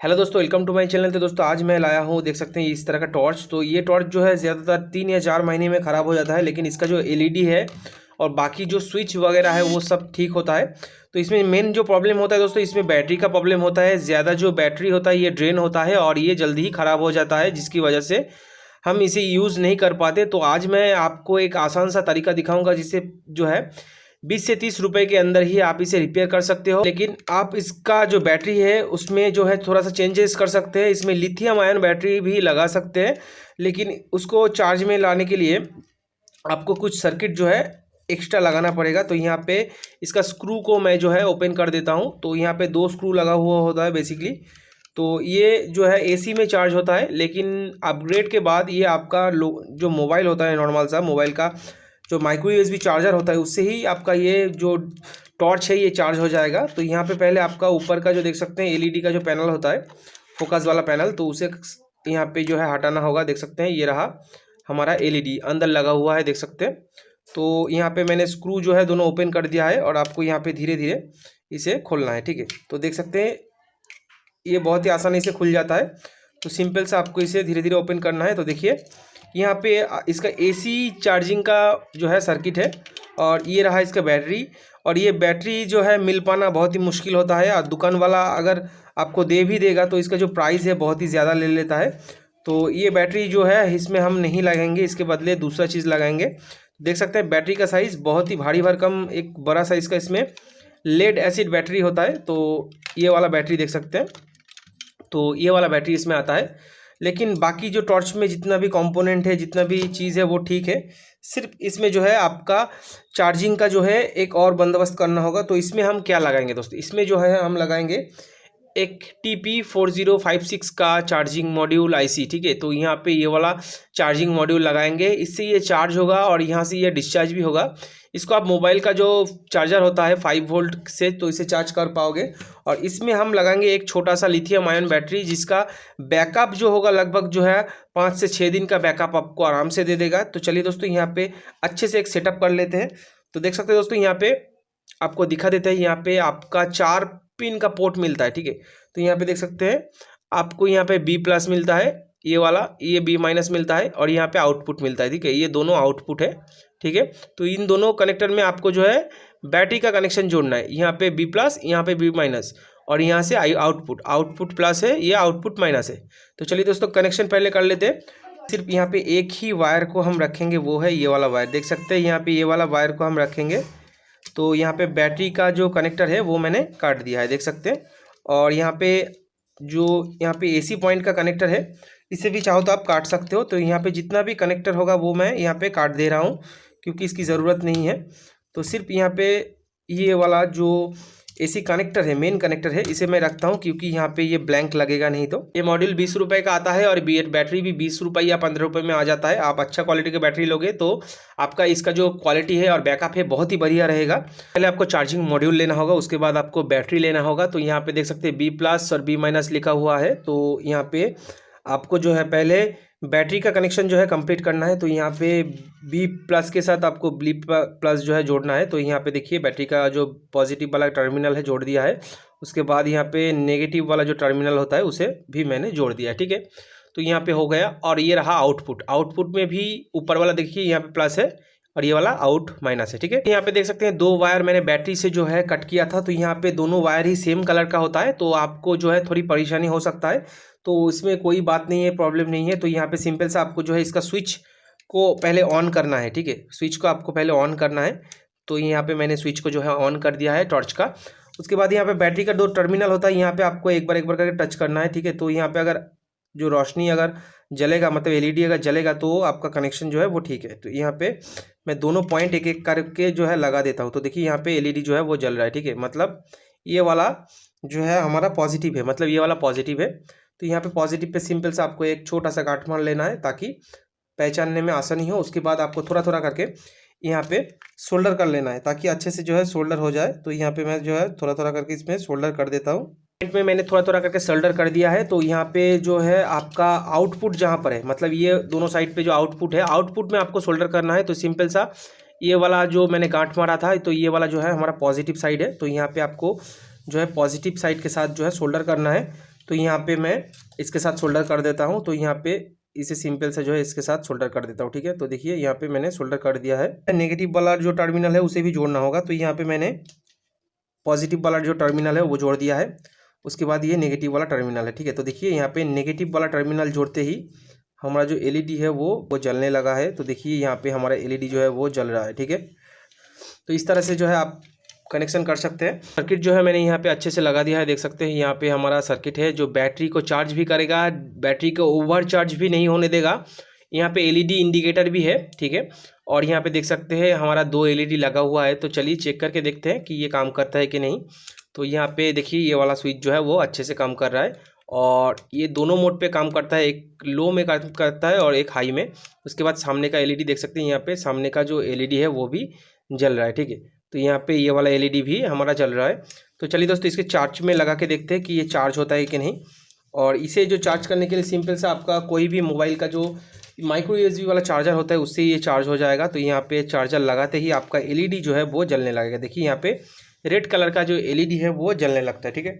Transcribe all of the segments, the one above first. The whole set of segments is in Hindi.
हेलो दोस्तों, वेलकम टू माय चैनल। तो दोस्तों आज मैं लाया हूँ, देख सकते हैं इस तरह का टॉर्च। तो ये टॉर्च जो है ज़्यादातर 3 या 4 महीने में ख़राब हो जाता है, लेकिन इसका जो एलईडी है और बाकी जो स्विच वगैरह है वो सब ठीक होता है। तो इसमें मेन जो प्रॉब्लम होता है दोस्तों, इसमें बैटरी का प्रॉब्लम होता है। ज़्यादा जो बैटरी होता है ये ड्रेन होता है और ये जल्दी ही ख़राब हो जाता है, जिसकी वजह से हम इसे यूज़ नहीं कर पाते। तो आज मैं आपको एक आसान सा तरीका दिखाऊंगा जिससे जो है 20 से 30 रुपए के अंदर ही आप इसे रिपेयर कर सकते हो। लेकिन आप इसका जो बैटरी है उसमें जो है थोड़ा सा चेंजेस कर सकते हैं। इसमें लिथियम आयन बैटरी भी लगा सकते हैं, लेकिन उसको चार्ज में लाने के लिए आपको कुछ सर्किट जो है एक्स्ट्रा लगाना पड़ेगा। तो यहाँ पे इसका स्क्रू को मैं जो है ओपन कर देता हूँ। तो यहाँ पे 2 स्क्रू लगा हुआ होता है बेसिकली। तो ये जो है एसी में चार्ज होता है, लेकिन अपग्रेड के बाद ये आपका जो मोबाइल होता है, नॉर्मल सा मोबाइल का जो माइक्रो यूएसबी चार्जर होता है, उससे ही आपका ये जो टॉर्च है ये चार्ज हो जाएगा। तो यहाँ पे पहले आपका ऊपर का जो देख सकते हैं एलईडी का जो पैनल होता है, फोकस वाला पैनल, तो उसे यहाँ पे जो है हटाना होगा। देख सकते हैं ये रहा हमारा एलईडी अंदर लगा हुआ है, देख सकते हैं। तो यहाँ पे मैंने स्क्रू जो है दोनों ओपन कर दिया है और आपको यहाँ पे धीरे धीरे इसे खोलना है, ठीक है। तो देख सकते हैं ये बहुत ही आसानी से खुल जाता है। तो सिंपल से आपको इसे धीरे धीरे ओपन करना है। तो देखिए यहाँ पे इसका एसी चार्जिंग का जो है सर्किट है और ये रहा इसका बैटरी। और ये बैटरी जो है मिल पाना बहुत ही मुश्किल होता है, और दुकान वाला अगर आपको दे भी देगा तो इसका जो प्राइस है बहुत ही ज़्यादा ले लेता है। तो ये बैटरी जो है इसमें हम नहीं लगाएंगे, इसके बदले दूसरा चीज़ लगाएंगे। देख सकते हैं बैटरी का साइज़ बहुत ही भारी भरकम एक बड़ा साइज़ का इसमें लेड एसिड बैटरी होता है। तो ये वाला बैटरी देख सकते हैं, तो ये वाला बैटरी इसमें आता है। लेकिन बाकी जो टॉर्च में जितना भी कंपोनेंट है, जितना भी चीज़ है वो ठीक है। सिर्फ इसमें जो है आपका चार्जिंग का जो है एक और बंदोबस्त करना होगा। तो इसमें हम क्या लगाएंगे दोस्तों, इसमें जो है हम लगाएंगे एक TP4056 का चार्जिंग मॉड्यूल आईसी, ठीक है। तो यहाँ पे ये वाला चार्जिंग मॉड्यूल लगाएंगे, इससे ये चार्ज होगा और यहाँ से ये डिस्चार्ज भी होगा। इसको आप मोबाइल का जो चार्जर होता है 5 वोल्ट से, तो इसे चार्ज कर पाओगे। और इसमें हम लगाएंगे एक छोटा सा लिथियम आयन बैटरी, जिसका बैकअप जो होगा लगभग जो है 5 से 6 दिन का बैकअप आपको आराम से दे देगा। तो चलिए दोस्तों यहाँ पे अच्छे से एक सेटअप कर लेते हैं। तो देख सकते हैं दोस्तों यहाँ पे आपको दिखा देते हैं, यहाँ पे आपका 4 पिन का पोर्ट मिलता है, ठीक है। तो यहाँ पे देख सकते हैं आपको यहाँ पे B+ मिलता है, ये वाला ये B- मिलता है, और यहाँ पे आउटपुट मिलता है, ठीक है। ये दोनों आउटपुट है, ठीक है। तो इन दोनों कनेक्टर में आपको जो है बैटरी का कनेक्शन जोड़ना है। यहाँ पे B+, यहाँ पे B-, और यहाँ से आउटपुट प्लस है, ये आउटपुट माइनस है। तो चलिए दोस्तों कनेक्शन पहले कर लेते हैं। सिर्फ यहाँ पे एक ही वायर को हम रखेंगे, वो है ये वाला वायर। देख सकते हैं यहाँ पे ये वाला वायर को हम रखेंगे। तो यहाँ पे बैटरी का जो कनेक्टर है वो मैंने काट दिया है, देख सकते हैं। और यहाँ पे यहाँ पे एसी पॉइंट का कनेक्टर है, इसे भी चाहो तो आप काट सकते हो। तो यहाँ पे जितना भी कनेक्टर होगा वो मैं यहाँ पे काट दे रहा हूँ, क्योंकि इसकी ज़रूरत नहीं है। तो सिर्फ यहाँ पे ये वाला जो एसी कनेक्टर है, मेन कनेक्टर है, इसे मैं रखता हूँ, क्योंकि यहाँ पे ये ब्लैंक लगेगा नहीं। तो ये मॉड्यूल 20 रुपये का आता है और बैटरी भी 20 रुपये या 15 रुपये में आ जाता है। आप अच्छा क्वालिटी की बैटरी लोगे तो आपका इसका जो क्वालिटी है और बैकअप है बहुत ही बढ़िया रहेगा। पहले आपको चार्जिंग मॉड्यूल लेना होगा, उसके बाद आपको बैटरी लेना होगा। तो यहाँ पे देख सकते हैं B+ और B- लिखा हुआ है। तो यहाँ पे आपको जो है पहले बैटरी का कनेक्शन जो है कंप्लीट करना है। तो यहाँ पे B+ के साथ आपको B+ जो है जोड़ना है। तो यहाँ पे देखिए बैटरी का जो पॉजिटिव वाला टर्मिनल है जोड़ दिया है। उसके बाद यहाँ पे नेगेटिव वाला जो टर्मिनल होता है उसे भी मैंने जोड़ दिया है, ठीक है। तो यहाँ पे हो गया। और ये रहा आउटपुट में भी ऊपर वाला देखिए यहाँ पे प्लस है और ये वाला माइनस है, ठीक है। यहाँ पे देख सकते हैं 2 वायर मैंने बैटरी से जो है कट किया था। तो यहाँ पे दोनों वायर ही सेम कलर का होता है, तो आपको जो है थोड़ी परेशानी हो सकता है। तो इसमें कोई बात नहीं है, प्रॉब्लम नहीं है। तो यहाँ पे सिंपल सा आपको जो है इसका स्विच को पहले ऑन करना है, ठीक है। स्विच को आपको पहले ऑन करना है। तो यहाँ पे मैंने स्विच को जो है ऑन कर दिया है टॉर्च का। उसके बाद यहाँ पे बैटरी का 2 टर्मिनल होता है, यहाँ पे आपको एक बार करके टच करना है, ठीक है। तो यहाँ पे अगर जो रोशनी अगर जलेगा, मतलब एलईडी अगर जलेगा, तो आपका कनेक्शन जो है वो ठीक है। तो यहाँ पे मैं दोनों पॉइंट एक एक करके जो है लगा देता हूँ। तो देखिए यहाँ पे एलईडी जो है वो जल रहा है, ठीक है। मतलब ये वाला जो है हमारा पॉजिटिव है, मतलब ये वाला पॉजिटिव है। तो यहाँ पे पॉजिटिव पे सिंपल से आपको एक छोटा सा गांठ मार लेना है, ताकि पहचानने में आसानी हो। उसके बाद आपको थोड़ा थोड़ा करके यहाँ पे सोल्डर कर लेना है, ताकि अच्छे से जो है सोल्डर हो जाए। तो यहाँ पे मैं जो है थोड़ा थोड़ा करके इसमें सोल्डर कर देता हूँ। में मैंने थोड़ा थोड़ा करके सोल्डर कर दिया है। तो यहाँ पे जो है आपका आउटपुट जहाँ पर है, मतलब ये दोनों साइड पे जो आउटपुट है, आउटपुट में आपको सोल्डर करना है। तो सिंपल सा ये वाला जो मैंने गांठ मारा था, तो ये वाला जो है हमारा पॉजिटिव साइड है। तो यहाँ पे आपको जो है पॉजिटिव साइड के साथ जो है सोल्डर करना है। तो यहाँ पे मैं इसके साथ सोल्डर कर देता हूँ। तो यहाँ पे इसे सिंपल से जो है इसके साथ सोल्डर कर देता हूँ, ठीक है। तो देखिए यहाँ पे मैंने सोल्डर कर दिया है। नेगेटिव वाला जो टर्मिनल है उसे भी जोड़ना होगा, तो यहाँ पे मैंने पॉजिटिव वाला जो टर्मिनल है वो जोड़ दिया है। उसके बाद ये नेगेटिव वाला टर्मिनल है, ठीक है। तो देखिए यहाँ पे नेगेटिव वाला टर्मिनल जोड़ते ही हमारा जो एलईडी है वो जलने लगा है। तो देखिए यहाँ पे हमारा एलईडी जो है वो जल रहा है, ठीक है। तो इस तरह से जो है आप कनेक्शन कर सकते हैं। सर्किट जो है मैंने यहाँ पे अच्छे से लगा दिया है, देख सकते हैं। यहाँ पे हमारा सर्किट है जो बैटरी को चार्ज भी करेगा, बैटरी को ओवर चार्ज भी नहीं होने देगा। यहाँ पे एलईडी इंडिकेटर भी है, ठीक है। और यहाँ पे देख सकते हैं हमारा 2 एलईडी लगा हुआ है। तो चलिए चेक करके देखते हैं कि ये काम करता है कि नहीं। तो यहाँ पे देखिए ये वाला स्विच जो है वो अच्छे से काम कर रहा है, और ये दोनों मोड पे काम करता है, एक लो में काम करता है और एक हाई में। उसके बाद सामने का एलईडी देख सकते हैं, यहाँ पे सामने का जो एलईडी है वो भी जल रहा है, ठीक है। तो यहाँ पे ये वाला एलईडी भी हमारा जल रहा है। तो चलिए दोस्तों इसके चार्ज में लगा के देखते हैं कि ये चार्ज होता है कि नहीं। और इसे जो चार्ज करने के लिए सिंपल सा आपका कोई भी मोबाइल का जो माइक्रो यूएसबी वाला चार्जर होता है उससे ये चार्ज हो जाएगा। तो यहाँ पे चार्जर लगाते ही आपका एलईडी जो है वो जलने लगेगा। देखिए यहाँ पे रेड कलर का जो एलईडी है वो जलने लगता है, ठीक है।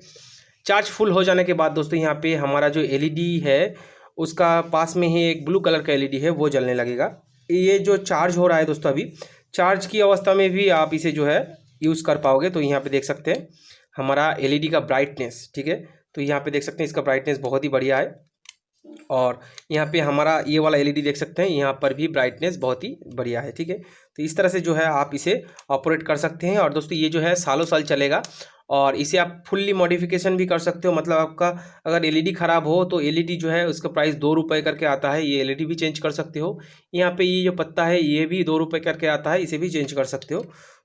चार्ज फुल हो जाने के बाद दोस्तों यहाँ पे हमारा जो एलईडी है उसका पास में ही एक ब्लू कलर का एलईडी है वो जलने लगेगा। ये जो चार्ज हो रहा है दोस्तों, अभी चार्ज की अवस्था में भी आप इसे जो है यूज़ कर पाओगे। तो यहाँ पे देख सकते हैं हमारा एलईडी का ब्राइटनेस, ठीक है। तो यहाँ पे देख सकते हैं इसका ब्राइटनेस बहुत ही बढ़िया है। और यहाँ पे हमारा ये वाला एलईडी देख सकते हैं, यहाँ पर भी ब्राइटनेस बहुत ही बढ़िया है, ठीक है। तो इस तरह से जो है आप इसे ऑपरेट कर सकते हैं। और दोस्तों ये जो है सालों साल चलेगा, और इसे आप फुल्ली मॉडिफिकेशन भी कर सकते हो। मतलब आपका अगर एलईडी ख़राब हो तो एलईडी जो है उसका प्राइस 2 रुपये करके आता है, ये एलईडी भी चेंज कर सकते हो। यहाँ पे ये जो पत्ता है ये भी 2 रुपये करके आता है, इसे भी चेंज कर सकते हो।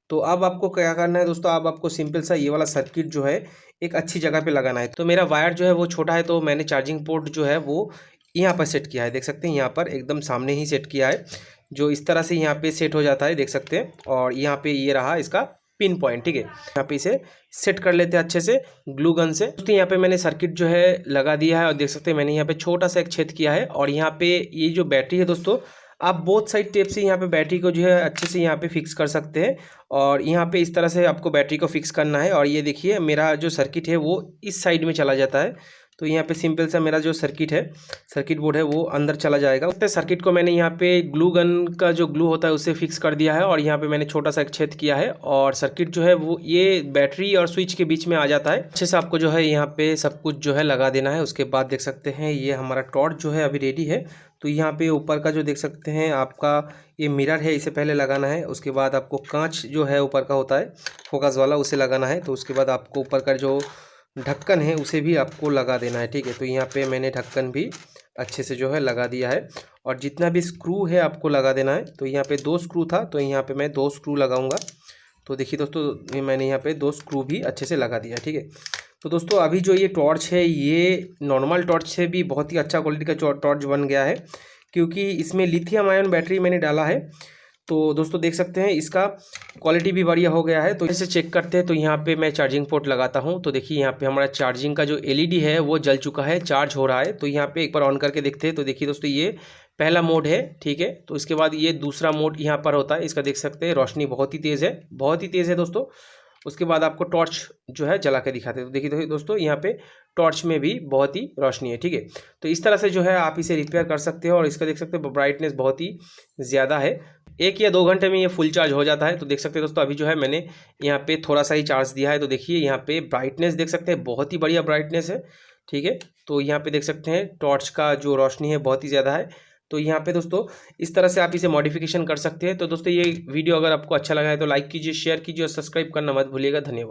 तो अब आपको क्या करना है दोस्तों, अब आपको सिंपल सा ये वाला सर्किट जो है एक अच्छी जगह पे लगाना है। तो मेरा वायर जो है वो छोटा है, तो मैंने चार्जिंग पोर्ट जो है वो यहाँ पर सेट किया है, देख सकते हैं। यहाँ पर एकदम सामने ही सेट किया है, जो इस तरह से यहाँ पे सेट हो जाता है, देख सकते हैं। और यहाँ पे ये रहा इसका पिन पॉइंट, ठीक है। यहाँ पे इसे सेट कर लेते हैं अच्छे से ग्लू गन से। दोस्तों यहाँ पे मैंने सर्किट जो है लगा दिया है, और देख सकते हैं मैंने यहाँ पे छोटा सा एक छेद किया है। और यहाँ पे ये जो बैटरी है दोस्तों, आप बोथ साइड टेप से यहाँ पे बैटरी को जो है अच्छे से यहाँ पे फिक्स कर सकते हैं। और यहाँ पे इस तरह से आपको बैटरी को फिक्स करना है। और ये देखिए मेरा जो सर्किट है वो इस साइड में चला जाता है। तो यहाँ पे सिंपल सा मेरा जो सर्किट है, सर्किट बोर्ड है, वो अंदर चला जाएगा। तो सर्किट को मैंने यहाँ पे ग्लू गन का जो ग्लू होता है उससे फिक्स कर दिया है, और यहाँ पे मैंने छोटा सा एक छेद किया है। और सर्किट जो है वो ये बैटरी और स्विच के बीच में आ जाता है। अच्छे से आपको जो है यहाँ पे सब कुछ जो है लगा देना है। उसके बाद देख सकते हैं ये हमारा टॉर्च जो है अभी रेडी है। तो यहाँ पे ऊपर का जो देख सकते हैं आपका ये मिरर है, इसे पहले लगाना है। उसके बाद आपको कांच जो है ऊपर का होता है फोकस वाला, उसे लगाना है। तो उसके बाद आपको ऊपर का जो ढक्कन है उसे भी आपको लगा देना है, ठीक है। तो यहाँ पे मैंने ढक्कन भी अच्छे से जो है लगा दिया है। और जितना भी स्क्रू है आपको लगा देना है। तो यहाँ पे 2 स्क्रू था, तो यहाँ पे मैं 2 स्क्रू लगाऊंगा। तो देखिए दोस्तों मैंने यहाँ पे 2 स्क्रू भी अच्छे से लगा दिया, ठीक है। तो दोस्तों अभी जो ये टॉर्च है ये नॉर्मल टॉर्च से भी बहुत ही अच्छा क्वालिटी का टॉर्च बन गया है, क्योंकि इसमें लिथियम आयन बैटरी मैंने डाला है। तो दोस्तों देख सकते हैं इसका क्वालिटी भी बढ़िया हो गया है। तो इसे चेक करते हैं। तो यहाँ पे मैं चार्जिंग पोर्ट लगाता हूँ। तो देखिए यहाँ पे हमारा चार्जिंग का जो एलईडी है वो जल चुका है, चार्ज हो रहा है। तो यहाँ पे एक बार ऑन करके देखते हैं। तो देखिए दोस्तों ये पहला मोड है, ठीक है। तो इसके बाद ये दूसरा मोड यहाँ पर होता है, इसका देख सकते हैं रोशनी बहुत ही तेज़ है, बहुत ही तेज़ है दोस्तों। उसके बाद आपको टॉर्च जो है जला के दिखाते हैं। तो देखिए दोस्तों यहाँ पे टॉर्च में भी बहुत ही रोशनी है, ठीक है। तो इस तरह से जो है आप इसे रिपेयर कर सकते हो। और इसका देख सकते हैं ब्राइटनेस बहुत ही ज़्यादा है, 1 या 2 घंटे में ये फुल चार्ज हो जाता है। तो देख सकते हैं दोस्तों अभी जो है मैंने यहाँ पे थोड़ा सा ही चार्ज दिया है। तो देखिए यहाँ पे ब्राइटनेस देख सकते हैं, बहुत ही बढ़िया ब्राइटनेस है, ठीक है। तो यहाँ पे देख सकते हैं टॉर्च का जो रोशनी है बहुत ही ज़्यादा है। तो यहाँ पे दोस्तों इस तरह से आप इसे मॉडिफिकेशन कर सकते हैं। तो दोस्तों ये वीडियो अगर आपको अच्छा लगा है तो लाइक कीजिए, शेयर कीजिए और सब्सक्राइब करना मत भूलिएगा। धन्यवाद।